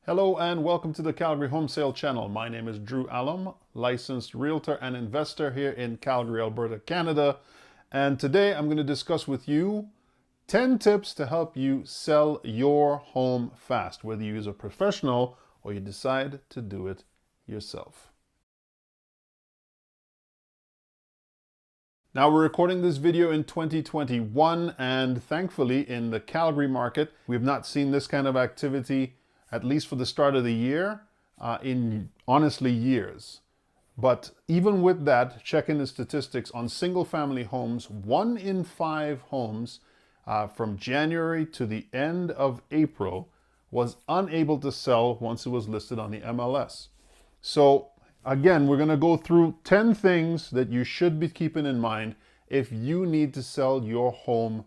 Hello and welcome to the Calgary Home Sale Channel. My name is Drew Allum, licensed realtor and investor here in Calgary, Alberta, Canada. And today I'm going to discuss with you 10 tips to help you sell your home fast, whether you use a professional or you decide to do it yourself. Now we're recording this video in 2021, and thankfully in the Calgary market, we've not seen this kind of activity, at least for the start of the year, in honestly years. But even with that, checking the statistics on single family homes, 1 in 5 homes from January to the end of April was unable to sell once it was listed on the MLS. So again, we're going to go through 10 things that you should be keeping in mind if you need to sell your home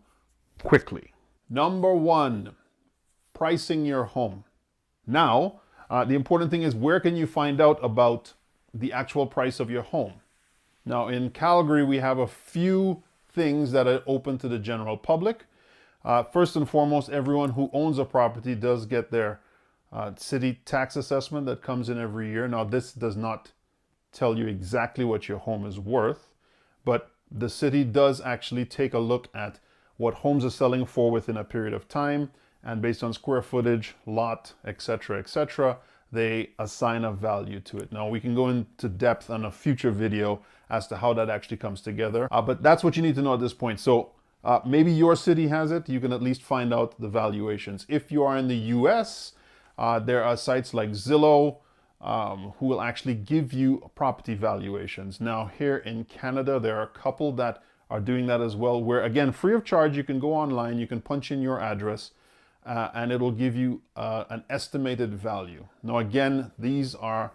quickly. Number 1, pricing your home. Now, the important thing is, where can you find out about the actual price of your home? Now, in Calgary, we have a few things that are open to the general public. First and foremost, everyone who owns a property does get their city tax assessment that comes in every year. Now, this does not tell you exactly what your home is worth, but the city does actually take a look at what homes are selling for within a period of time, and based on square footage, lot, etc., they assign a value to it. Now, we can go into depth on a future video as to how that actually comes together, but that's what you need to know at this point. So maybe your city has it. You can at least find out the valuations. If you are in the US, there are sites like Zillow who will actually give you property valuations. Now, here in Canada, there are a couple that are doing that as well, where again, free of charge, you can go online, you can punch in your address, and it'll give you an estimated value. Now, again, these are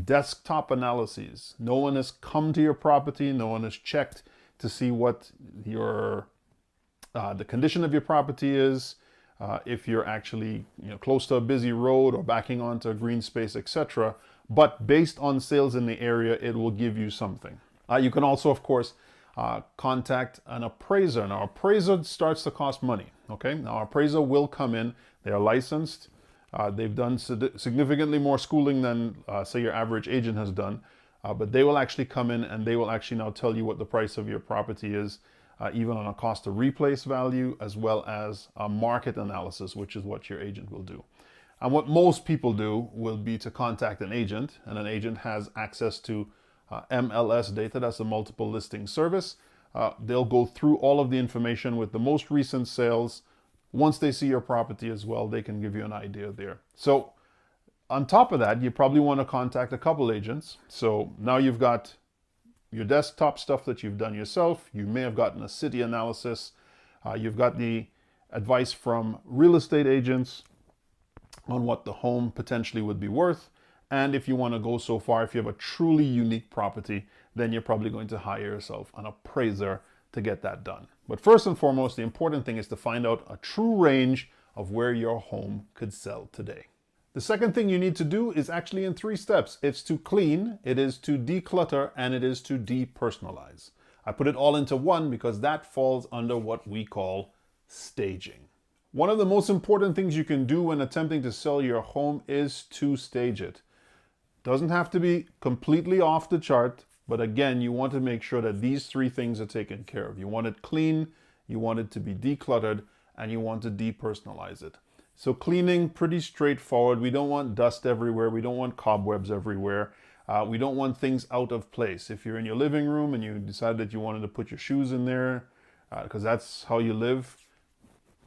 desktop analyses. No one has come to your property, no one has checked to see what your the condition of your property is, if you're actually close to a busy road or backing onto a green space, etc. But based on sales in the area, it will give you something. You can also, of course, contact an appraiser. Now, appraiser starts to cost money. Okay, now appraiser will come in. They are licensed. They've done significantly more schooling than, say, your average agent has done. But they will actually come in and they will actually now tell you what the price of your property is, even on a cost to replace value, as well as a market analysis, which is what your agent will do. And what most people do will be to contact an agent, and an agent has access to MLS data. That's a multiple listing service. They'll go through all of the information with the most recent sales. Once they see your property as well, they can give you an idea there. So on top of that, you probably want to contact a couple agents. So now you've got your desktop stuff that you've done yourself. You may have gotten a city analysis. You've got the advice from real estate agents on what the home potentially would be worth. And if you want to go so far, if you have a truly unique property, then you're probably going to hire yourself an appraiser to get that done. But first and foremost, the important thing is to find out a true range of where your home could sell today. The second thing you need to do is actually in 3 steps. It's to clean, it is to declutter, and it is to de-personalize. I put it all into one because that falls under what we call staging. One of the most important things you can do when attempting to sell your home is to stage it. Doesn't have to be completely off the chart, but again, you want to make sure that these 3 things are taken care of. You want it clean, you want it to be decluttered, and you want to depersonalize it. So cleaning, pretty straightforward. We don't want dust everywhere. We don't want cobwebs everywhere. We don't want things out of place. If you're in your living room and you decide that you wanted to put your shoes in there, because that's how you live,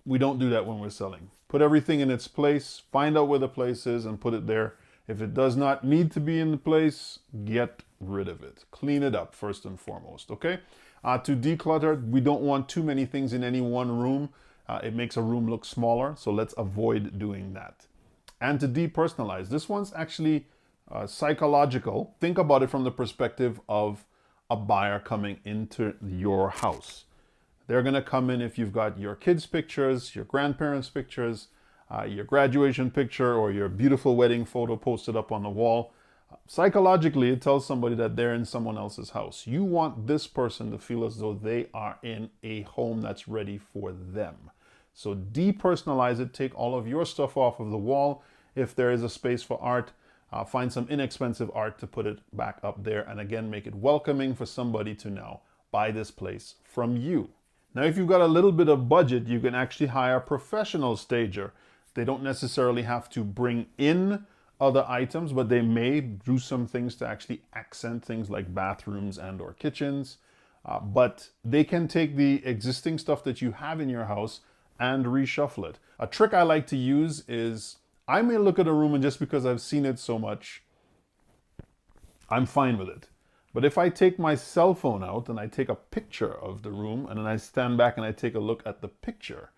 we don't do that when we're selling. Put everything in its place, find out where the place is, and put it there. If it does not need to be in the place, get rid of it. Clean it up first and foremost, okay? To declutter, we don't want too many things in any one room. It makes a room look smaller, so let's avoid doing that. And to depersonalize, this one's actually psychological. Think about it from the perspective of a buyer coming into your house. They're gonna come in if you've got your kids' pictures, your grandparents' pictures, your graduation picture, or your beautiful wedding photo posted up on the wall. Psychologically, it tells somebody that they're in someone else's house. You want this person to feel as though they are in a home that's ready for them. So depersonalize it, take all of your stuff off of the wall, If there is a space for art, find some inexpensive art to put it back up there. And again, make it welcoming for somebody to now buy this place from you. Now, if you've got a little bit of budget, you can actually hire a professional stager. They don't necessarily have to bring in other items, but they may do some things to actually accent things like bathrooms and or kitchens. But they can take the existing stuff that you have in your house and reshuffle it. A trick I like to use is I may look at a room and just because I've seen it so much, I'm fine with it. But if I take my cell phone out and I take a picture of the room and then I stand back and I take a look at the picture,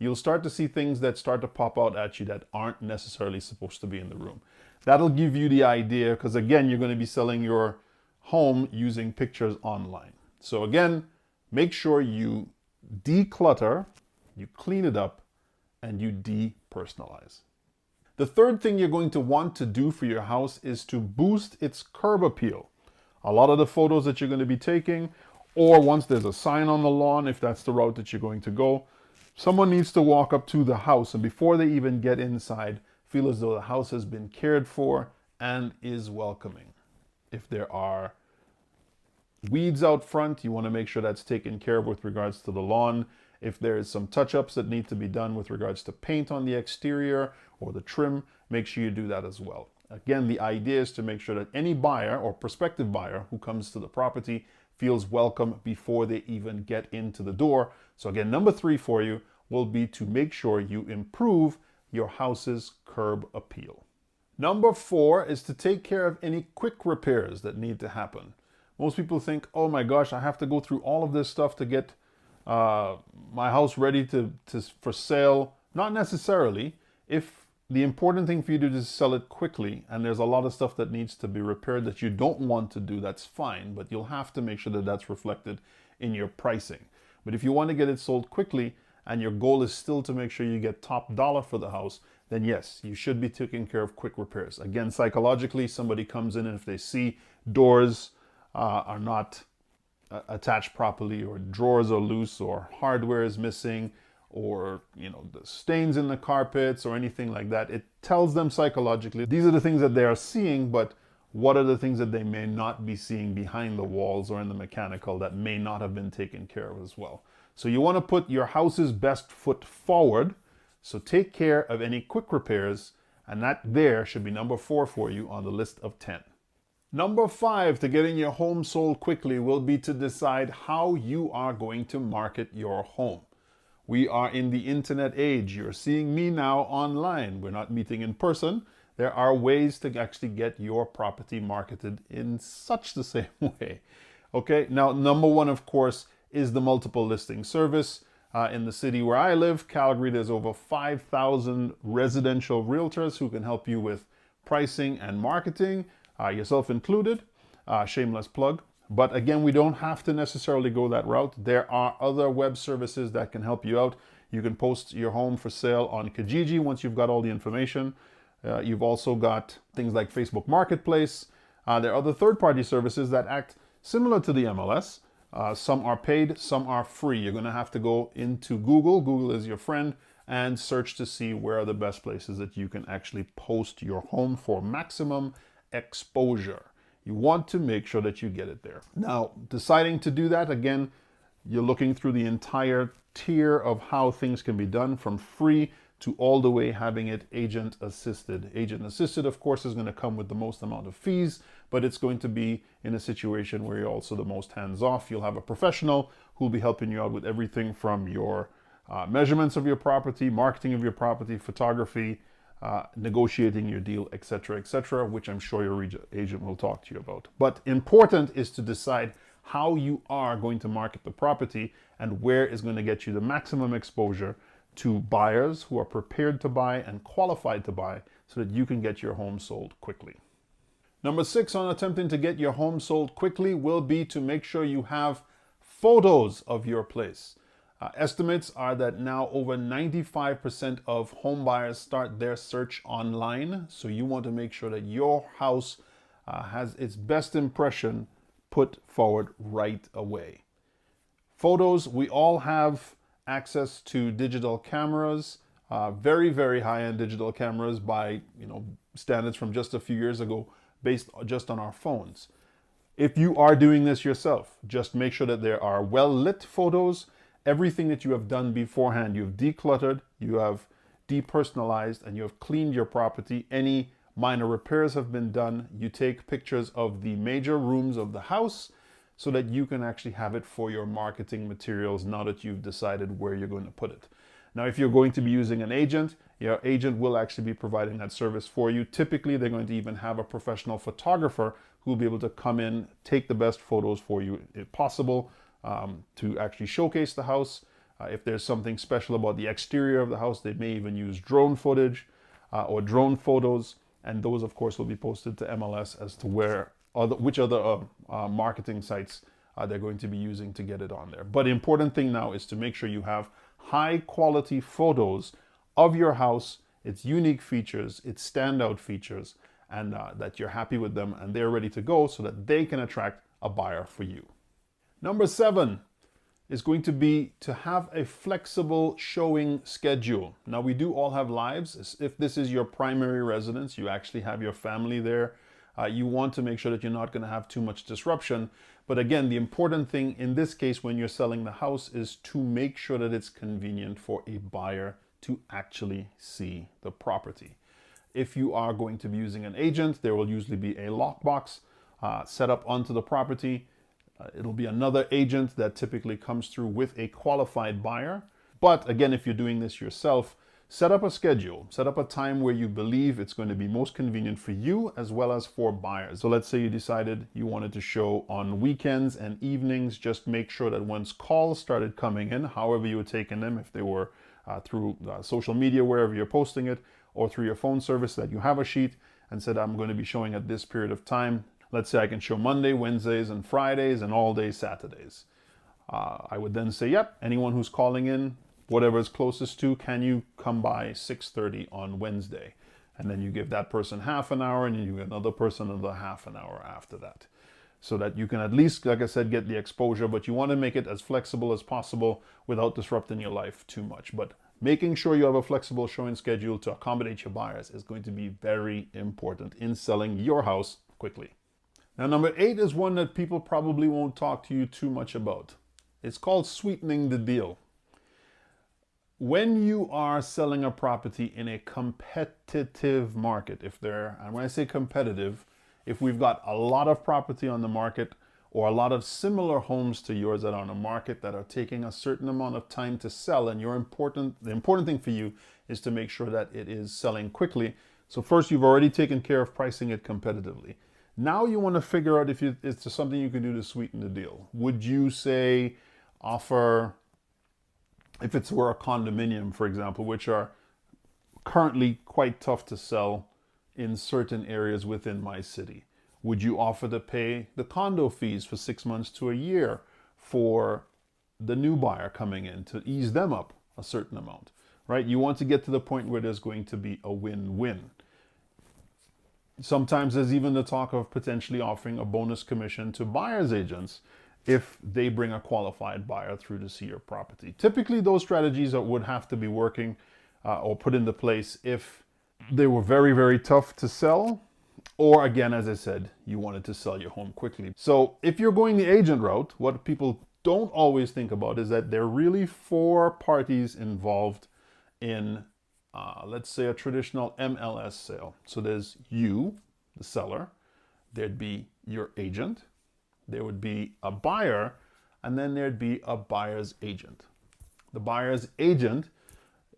you'll start to see things that start to pop out at you that aren't necessarily supposed to be in the room. That'll give you the idea, because again, you're going to be selling your home using pictures online. So again, make sure you declutter, you clean it up, and you de-personalize. The third thing you're going to want to do for your house is to boost its curb appeal. A lot of the photos that you're going to be taking, or once there's a sign on the lawn, if that's the route that you're going to go, someone needs to walk up to the house and before they even get inside, feel as though the house has been cared for and is welcoming. If there are weeds out front, you want to make sure that's taken care of with regards to the lawn. If there is some touch-ups that need to be done with regards to paint on the exterior or the trim, make sure you do that as well. Again, the idea is to make sure that any buyer or prospective buyer who comes to the property feels welcome before they even get into the door. So again, number 3 for you will be to make sure you improve your house's curb appeal. Number 4 is to take care of any quick repairs that need to happen. Most people think, oh my gosh, I have to go through all of this stuff to get my house ready for sale. Not necessarily. If the important thing for you to do is sell it quickly and there's a lot of stuff that needs to be repaired that you don't want to do, that's fine, but you'll have to make sure that that's reflected in your pricing. But if you want to get it sold quickly and your goal is still to make sure you get top dollar for the house, then yes, you should be taking care of quick repairs. Again, psychologically, somebody comes in and if they see doors are not attached properly, or drawers are loose, or hardware is missing, or the stains in the carpets or anything like that, it tells them psychologically these are the things that they are seeing, but what are the things that they may not be seeing behind the walls or in the mechanical that may not have been taken care of as well. So you want to put your house's best foot forward. So take care of any quick repairs, and that there should be number 4 for you on the list of 10. Number 5 to getting your home sold quickly will be to decide how you are going to market your home. We are in the internet age. You're seeing me now online. We're not meeting in person. There are ways to actually get your property marketed in such the same way. Okay, now number 1, of course, is the multiple listing service. In the city where I live, Calgary, there's over 5,000 residential realtors who can help you with pricing and marketing, yourself included. Shameless plug. But again, we don't have to necessarily go that route. There are other web services that can help you out. You can post your home for sale on Kijiji once you've got all the information. You've also got things like Facebook Marketplace. There are other third-party services that act similar to the MLS. Some are paid, some are free. You're going to have to go into Google. Google is your friend, and search to see where are the best places that you can actually post your home for maximum exposure. You want to make sure that you get it there. Now, deciding to do that, again, you're looking through the entire tier of how things can be done, from free to all the way having it agent assisted. Agent assisted, of course, is going to come with the most amount of fees, but it's going to be in a situation where you're also the most hands-off. You'll have a professional who'll be helping you out with everything from your measurements of your property, marketing of your property, photography, negotiating your deal, etc., which I'm sure your agent will talk to you about. But important is to decide how you are going to market the property and where is going to get you the maximum exposure to buyers who are prepared to buy and qualified to buy, so that you can get your home sold quickly. Number 6 on attempting to get your home sold quickly will be to make sure you have photos of your place. Estimates are that now over 95% of home buyers start their search online. So you want to make sure that your house has its best impression put forward right away. Photos, we all have access to digital cameras. very, very high-end digital cameras by, standards from just a few years ago, based just on our phones. If you are doing this yourself, just make sure that there are well-lit photos. Everything that you have done beforehand, you've decluttered, you have depersonalized, and you have cleaned your property. Any minor repairs have been done. You take pictures of the major rooms of the house so that you can actually have it for your marketing materials now that you've decided where you're going to put it. Now, if you're going to be using an agent, your agent will actually be providing that service for you. Typically, they're going to even have a professional photographer who will be able to come in, take the best photos for you if possible, to actually showcase the house. If there's something special about the exterior of the house, they may even use drone footage or drone photos. And those, of course, will be posted to MLS as to which other marketing sites they're going to be using to get it on there. But the important thing now is to make sure you have high quality photos of your house, its unique features, its standout features, and that you're happy with them and they're ready to go so that they can attract a buyer for you. Number 7 is going to be to have a flexible showing schedule. Now, we do all have lives. If this is your primary residence, you actually have your family there. You want to make sure that you're not going to have too much disruption. But again, the important thing in this case when you're selling the house is to make sure that it's convenient for a buyer to actually see the property. If you are going to be using an agent, there will usually be a lockbox set up onto the property. It'll be another agent that typically comes through with a qualified buyer. But again, if you're doing this yourself, set up a schedule, set up a time where you believe it's going to be most convenient for you as well as for buyers. So let's say you decided you wanted to show on weekends and evenings. Just make sure that once calls started coming in, however you were taking them, if they were through social media, wherever you're posting it, or through your phone service, that you have a sheet and said, I'm going to be showing at this period of time. Let's say I can show Monday, Wednesdays, and Fridays, and all day Saturdays. I would then say, yep, anyone who's calling in, whatever is closest to, can you come by 6:30 on Wednesday? And then you give that person half an hour, and you give another person another half an hour after that. So that you can at least, like I said, get the exposure, but you want to make it as flexible as possible without disrupting your life too much. But making sure you have a flexible showing schedule to accommodate your buyers is going to be very important in selling your house quickly. Now, number 8 is one that people probably won't talk to you too much about. It's called sweetening the deal. When you are selling a property in a competitive market, and when I say competitive, if we've got a lot of property on the market or a lot of similar homes to yours that are on the market that are taking a certain amount of time to sell, and the important thing for you is to make sure that it is selling quickly. So first, you've already taken care of pricing it competitively. Now you want to figure out if it's something you can do to sweeten the deal. Would you say offer, if it were a condominium, for example, which are currently quite tough to sell in certain areas within my city, would you offer to pay the condo fees for 6 months to a year for the new buyer coming in to ease them up a certain amount, right? You want to get to the point where there's going to be a win-win. Sometimes there's even the talk of potentially offering a bonus commission to buyer's agents if they bring a qualified buyer through to see your property. Typically, those strategies would have to be working or put into place if they were very, very tough to sell, or again, as I said, you wanted to sell your home quickly. So if you're going the agent route, what people don't always think about is that there are really 4 parties involved in let's say a traditional MLS sale. So there's you, the seller, there'd be your agent, there would be a buyer, and then there'd be a buyer's agent. The buyer's agent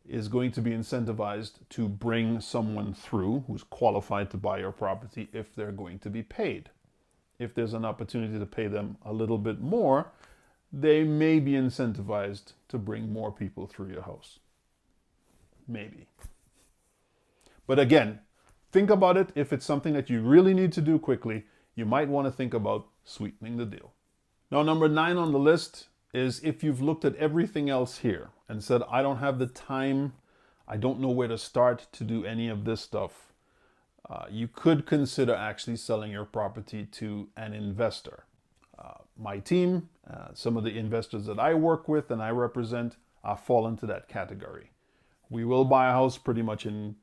is going to be incentivized to bring someone through who's qualified to buy your property if they're going to be paid. If there's an opportunity to pay them a little bit more, they may be incentivized to bring more people through your house. Maybe. But again, think about it. If it's something that you really need to do quickly, you might want to think about sweetening the deal. Now, number 9 on the list is if you've looked at everything else here and said, I don't have the time, I don't know where to start to do any of this stuff, you could consider actually selling your property to an investor. My team, some of the investors that I work with and I represent fall into that category. We will buy a house pretty much in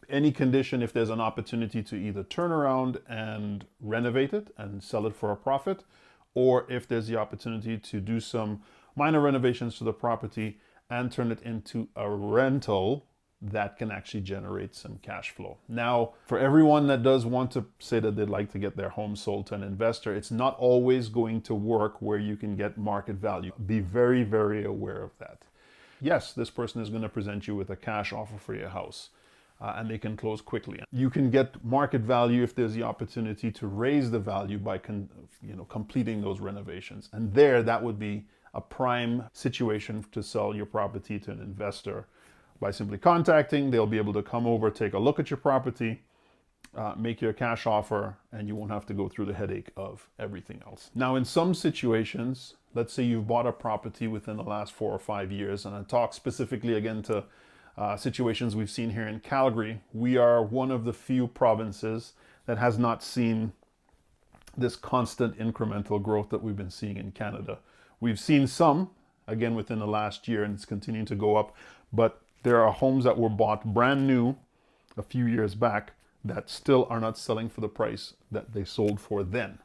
any condition if there's an opportunity to either turn around and renovate it and sell it for a profit, or if there's the opportunity to do some minor renovations to the property and turn it into a rental that can actually generate some cash flow. Now, for everyone that does want to say that they'd like to get their home sold to an investor, it's not always going to work where you can get market value. Be very, very aware of that. Yes, this person is going to present you with a cash offer for your house, and they can close quickly. You can get market value if there's the opportunity to raise the value by completing those renovations. And that would be a prime situation to sell your property to an investor by simply contacting. They'll be able to come over, take a look at your property, make you a cash offer, and you won't have to go through the headache of everything else. Now, in some situations, let's say you've bought a property within the last 4 or 5 years, and I talk specifically again to situations we've seen here in Calgary. We are one of the few provinces that has not seen this constant incremental growth that we've been seeing in Canada. We've seen some, again, within the last year, and it's continuing to go up, but there are homes that were bought brand new a few years back that still are not selling for the price that they sold for then.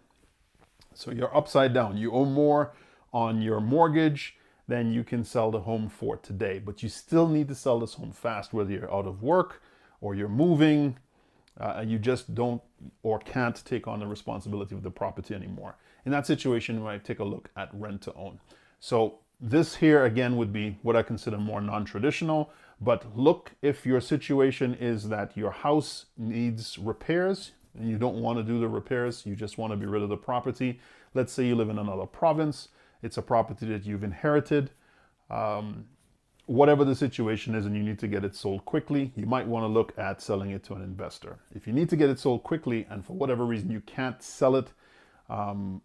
So you're upside down. You owe more on your mortgage than you can sell the home for today. But you still need to sell this home fast, whether you're out of work or you're moving, and you just don't or can't take on the responsibility of the property anymore. In that situation, you might take a look at rent to own. So this here again would be what I consider more non-traditional, but look if your situation is that your house needs repairs and you don't want to do the repairs, you just want to be rid of the property. Let's say you live in another province, it's a property that you've inherited, whatever the situation is, and you need to get it sold quickly, you might want to look at selling it to an investor. If you need to get it sold quickly and for whatever reason you can't sell it,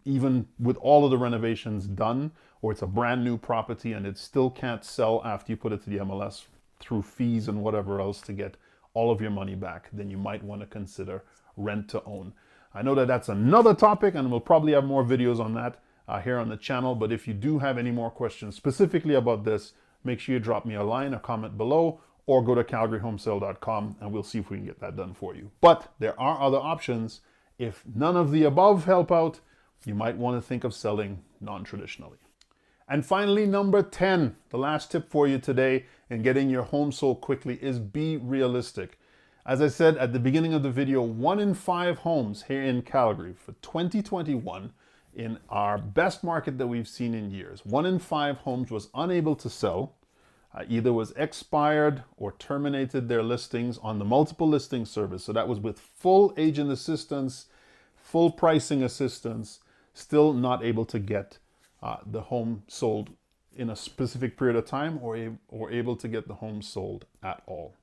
even with all of the renovations done, or it's a brand new property and it still can't sell after you put it to the MLS through fees and whatever else to get all of your money back, then you might want to consider rent to own. I know that that's another topic, and we'll probably have more videos on that here on the channel, but if you do have any more questions specifically about this, make sure you drop me a line or comment below, or go to calgaryhomesale.com and we'll see if we can get that done for you. But there are other options. If none of the above help out, you might want to think of selling non-traditionally. And finally, number 10, the last tip for you today in getting your home sold quickly is be realistic. As I said at the beginning of the video, 1 in 5 homes here in Calgary for 2021, in our best market that we've seen in years, 1 in 5 homes was unable to sell, either was expired or terminated their listings on the multiple listing service. So that was with full agent assistance, full pricing assistance, still not able to get the home sold in a specific period of time, or able to get the home sold at all.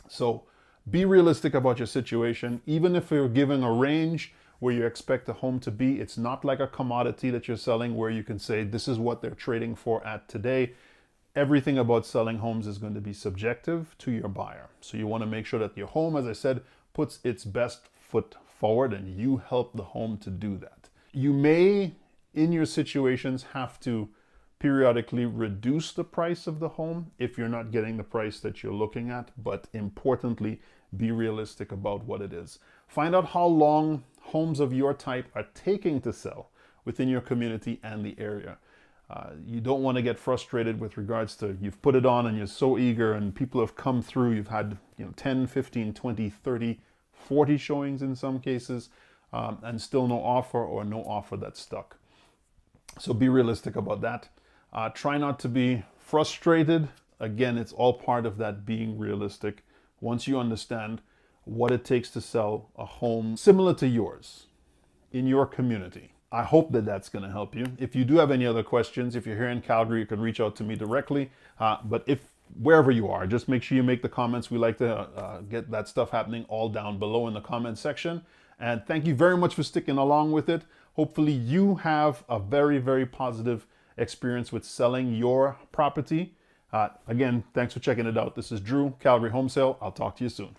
So be realistic about your situation. Even if you're given a range where you expect the home to be, it's not like a commodity that you're selling where you can say this is what they're trading for at today. Everything about selling homes is going to be subjective to your buyer. So you want to make sure that your home, as I said, puts its best foot forward, and you help the home to do that. You may, in your situations, have to periodically reduce the price of the home if you're not getting the price that you're looking at, but importantly, be realistic about what it is. Find out how long homes of your type are taking to sell within your community and the area. You don't want to get frustrated with regards to you've put it on and you're so eager and people have come through, you've had 10, 15, 20, 30, 40 showings in some cases, and still no offer, or no offer that's stuck. So be realistic about that. Try not to be frustrated. Again, it's all part of that being realistic. Once you understand what it takes to sell a home similar to yours in your community, I hope that that's going to help you. If you do have any other questions, if you're here in Calgary, you can reach out to me directly. But if wherever you are, just make sure you make the comments. We like to get that stuff happening all down below in the comment section. And thank you very much for sticking along with it. Hopefully you have a very, very positive experience with selling your property. Again, thanks for checking it out. This is Drew, Calgary Home Sale. I'll talk to you soon.